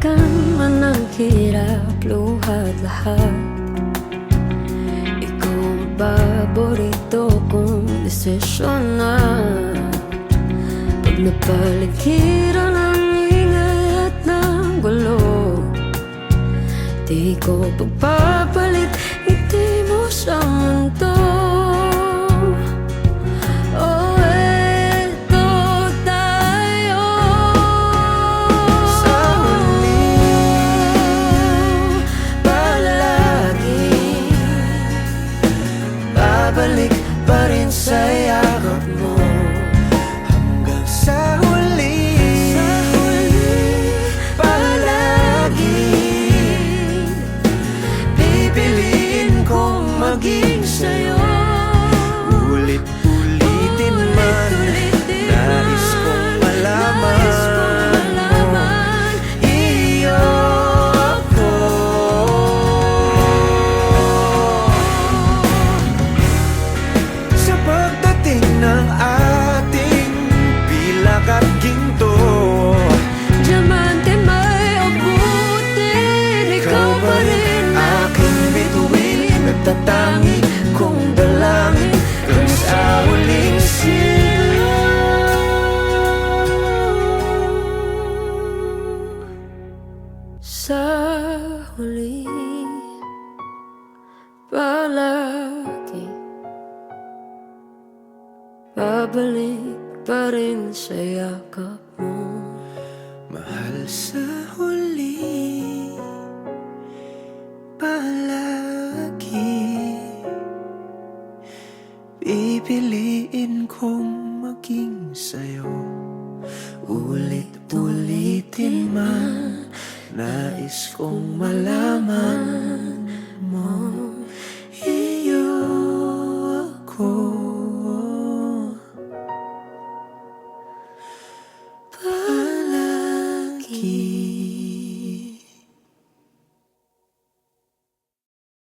Balikan man ang hirap, luha't lahat. Ikaw ang paborito kong desisyon na. Pag napaligiran ang ingay at ng gulo, di ko pagpapalit ngiti mo sa mundo. Oh, eto tayo sa huli, palagi babalik pa rin sa yakap mo. Hanggang sa huli, palagi pipiliin kong maging sa'yo. Ulit-ulitin man, nais kong malaman mo, iyo ako. Sa pagdating ng ating pilak at ginto, diamante may abutin, ikaw pa rin aking bituin. Nagtatangi kong dalangin kung sa huling silaw. Sa huli, palagi babalik pa rin sa yakap mo. Mahal, sa huli, palagi pipiliin kong maging sa'yo. Ulit-ulitin man, nais kong malaman mo, iyo ako. Palagi